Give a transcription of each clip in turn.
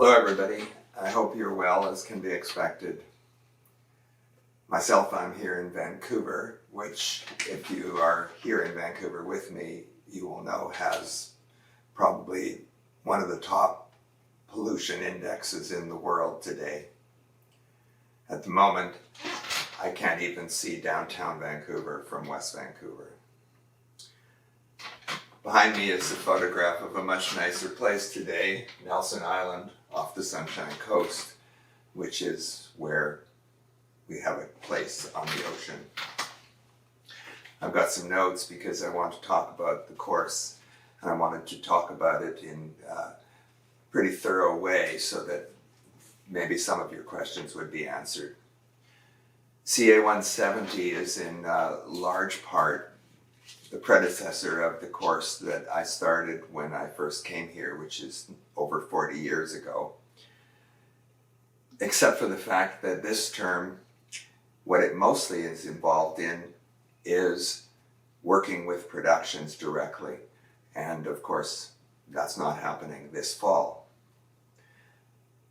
Hello everybody, I hope you're well as can be expected. Myself, I'm here in Vancouver, which if you are here in Vancouver with me, you will know has probably one of the top pollution indexes in the world today. At the moment, I can't even see downtown Vancouver from West Vancouver. Behind me is a photograph of a much nicer place today, Nelson Island, off the Sunshine Coast, which is where we have a place on the ocean. I've got some notes because I want to talk about the course, and I wanted to talk about it in a pretty thorough way so that maybe some of your questions would be answered. CA 170 is in large part the predecessor of the course that I started when I first came here, which is over 40 years ago. Except for the fact that this term, what it mostly is involved in is working with productions directly. And of course, that's not happening this fall.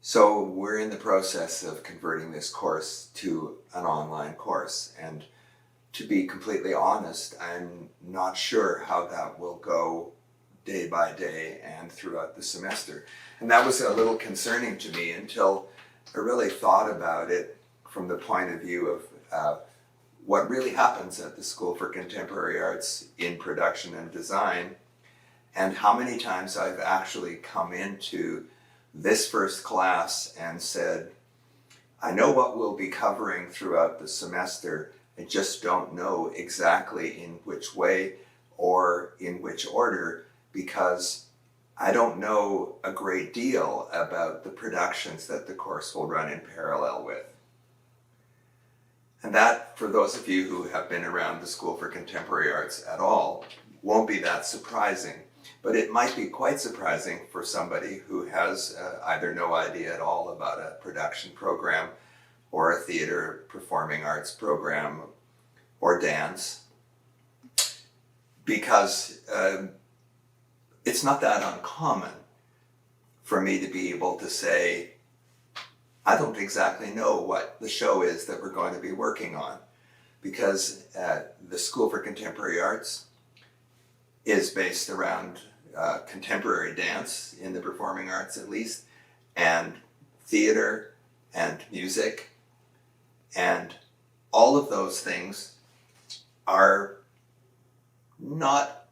So we're in the process of converting this course to an online course. And to be completely honest, I'm not sure how that will go day by day and throughout the semester. And that was a little concerning to me until I really thought about it from the point of view of what really happens at the School for Contemporary Arts in production and design, and how many times I've actually come into this first class and said, I know what we'll be covering throughout the semester, I just don't know exactly in which way or in which order, because I don't know a great deal about the productions that the course will run in parallel with. And that, for those of you who have been around the School for Contemporary Arts at all, won't be that surprising. But it might be quite surprising for somebody who has either no idea at all about a production program or a theater performing arts program or dance, because it's not that uncommon for me to be able to say, I don't exactly know what the show is that we're going to be working on, because the School for Contemporary Arts is based around contemporary dance, in the performing arts at least, and theater and music, and all of those things are not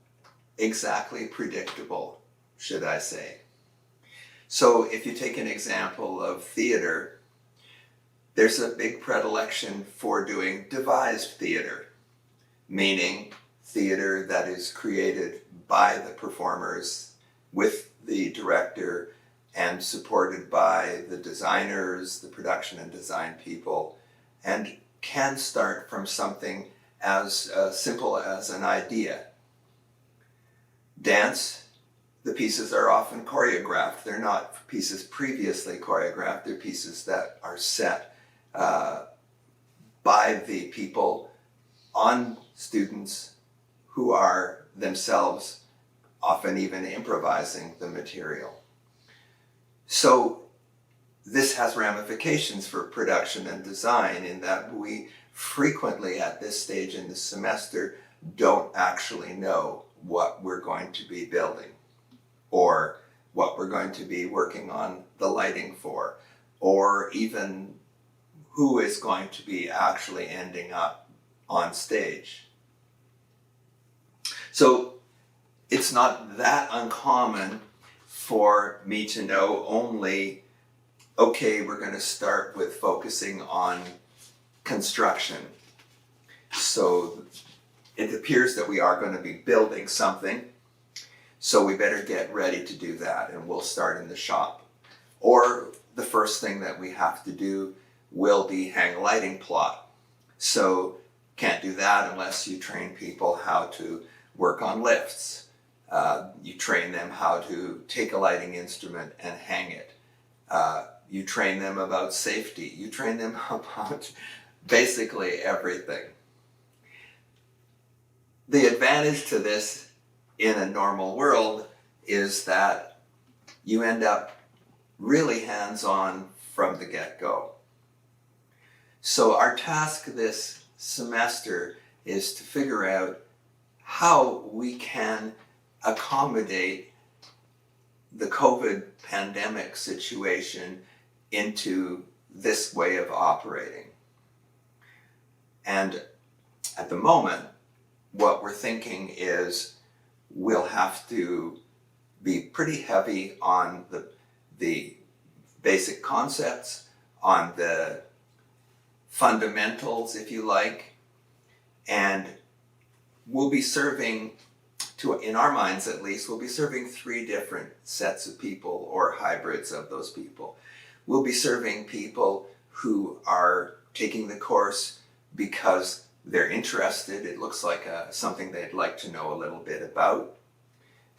exactly predictable, should I say. So if you take an example of theater, there's a big predilection for doing devised theater, meaning theater that is created by the performers with the director and supported by the designers, the production and design people, and can start from something as simple as an idea. Dance, the pieces are often choreographed. They're not pieces previously choreographed. They're pieces that are set by the people on students who are themselves often even improvising the material. So this has ramifications for production and design in that we frequently at this stage in the semester don't actually know what we're going to be building, or what we're going to be working on the lighting for, or even who is going to be actually ending up on stage. So it's not that uncommon for me to know only, okay, we're going to start with focusing on construction. So it appears that we are going to be building something, so we better get ready to do that, and we'll start in the shop. Or the first thing that we have to do will be hang a lighting plot. So can't do that unless you train people how to work on lifts. You train them how to take a lighting instrument and hang it. You train them about safety. You train them about basically everything. The advantage to this in a normal world is that you end up really hands-on from the get-go. So our task this semester is to figure out how we can accommodate the COVID pandemic situation into this way of operating. And at the moment, what we're thinking is we'll have to be pretty heavy on the basic concepts, on the fundamentals, if you like, and we'll be serving, in our minds at least, we'll be serving three different sets of people or hybrids of those people. We'll be serving people who are taking the course because they're interested. It looks like something they'd like to know a little bit about.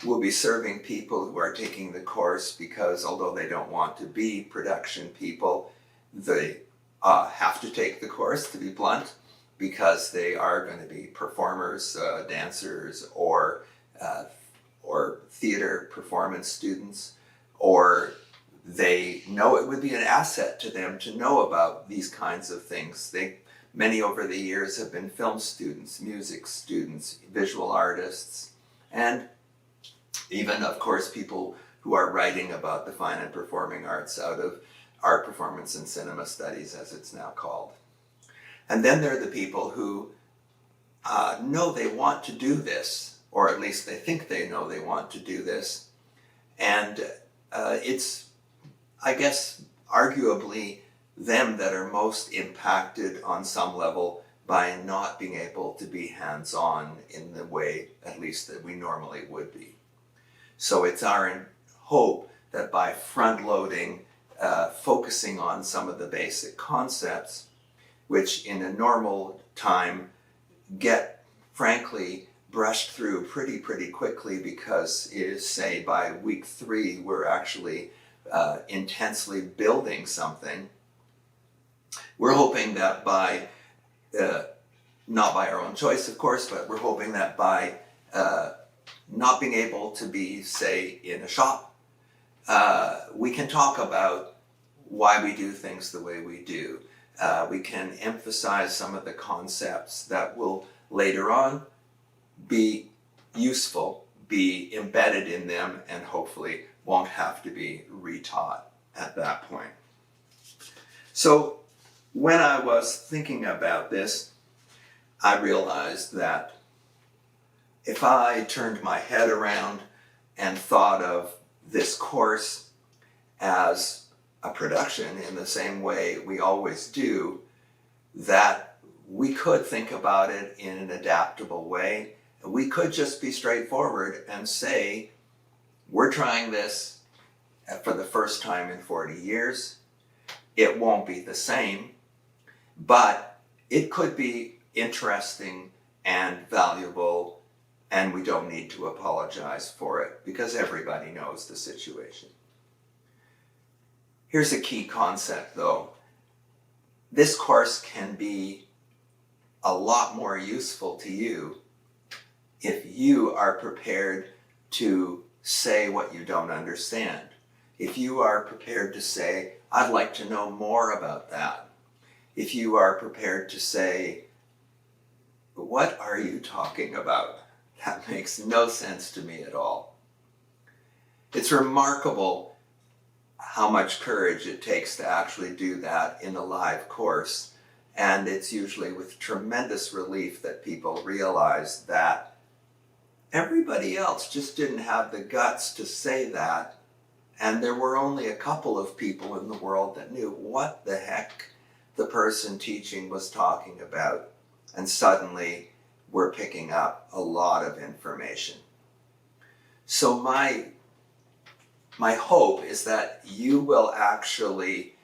We'll be serving people who are taking the course because although they don't want to be production people, they have to take the course, to be blunt, because they are going to be performers, dancers, or theater performance students, or they know it would be an asset to them to know about these kinds of things. Many over the years have been film students, music students, visual artists, and even, of course, people who are writing about the fine and performing arts out of art, performance, and cinema studies, as it's now called. And then there are the people who know they want to do this, or at least they think they know they want to do this. And it's, I guess, arguably them that are most impacted on some level by not being able to be hands-on in the way, at least, that we normally would be. So it's our hope that by front-loading, focusing on some of the basic concepts, which in a normal time get, frankly, brushed through pretty quickly, because it is, say, by week 3, we're actually intensely building something. We're hoping that by, not by our own choice, of course, but we're hoping that by not being able to be, say, in a shop, we can talk about why we do things the way we do. We can emphasize some of the concepts that will later on be useful, be embedded in them, and hopefully won't have to be retaught at that point. So when I was thinking about this, I realized that if I turned my head around and thought of this course as a production in the same way we always do, that we could think about it in an adaptable way. We could just be straightforward and say, we're trying this for the first time in 40 years. It won't be the same, but it could be interesting and valuable, and we don't need to apologize for it because everybody knows the situation. Here's a key concept, though. This course can be a lot more useful to you if you are prepared to say what you don't understand. If you are prepared to say, I'd like to know more about that. If you are prepared to say, what are you talking about? That makes no sense to me at all. It's remarkable how much courage it takes to actually do that in a live course. And it's usually with tremendous relief that people realize that everybody else just didn't have the guts to say that. And there were only a couple of people in the world that knew what the heck the person teaching was talking about. And suddenly we're picking up a lot of information. So my hope is that you will actually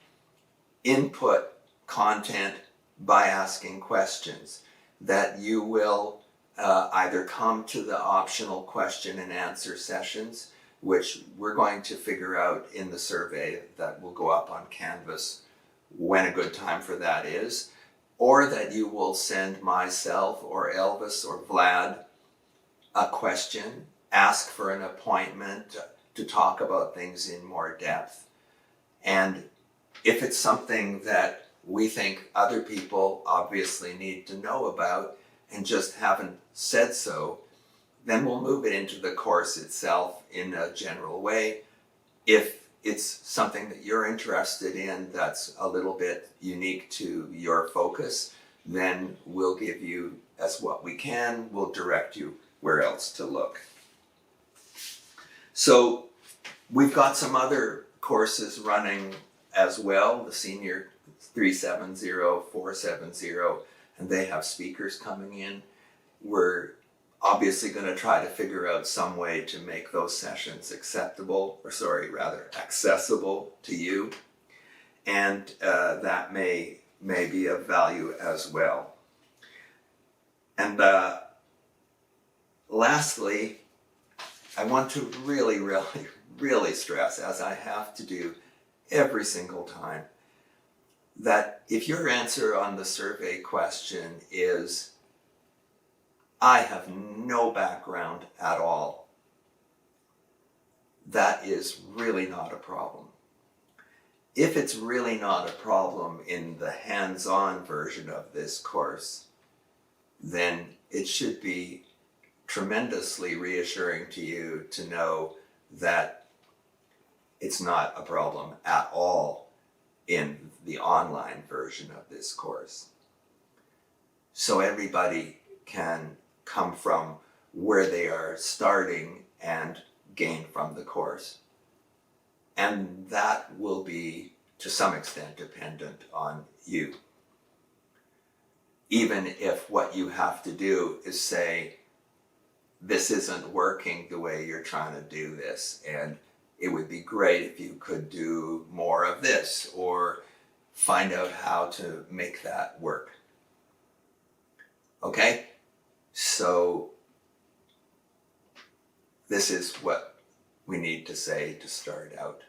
input content by asking questions, that you will either come to the optional question and answer sessions, which we're going to figure out in the survey that will go up on Canvas when a good time for that is, or that you will send myself or Elvis or Vlad a question, ask for an appointment to talk about things in more depth. And if it's something that we think other people obviously need to know about and just haven't said so, then we'll move it into the course itself in a general way. If it's something that you're interested in that's a little bit unique to your focus, then we'll give you as what we can. We'll direct you where else to look. So we've got some other courses running as well, the Senior 370, 470, and they have speakers coming in. We're obviously going to try to figure out some way to make those sessions accessible to you, and that may be of value as well. And lastly, I want to really stress, as I have to do every single time, that if your answer on the survey question is, I have no background at all, that is really not a problem. If it's really not a problem in the hands-on version of this course, then it should be tremendously reassuring to you to know that it's not a problem at all in the online version of this course. So everybody can come from where they are starting and gain from the course. And that will be, to some extent, dependent on you. Even if what you have to do is say, this isn't working the way you're trying to do this, and it would be great if you could do more of this, or find out how to make that work. Okay? So this is what we need to say to start out.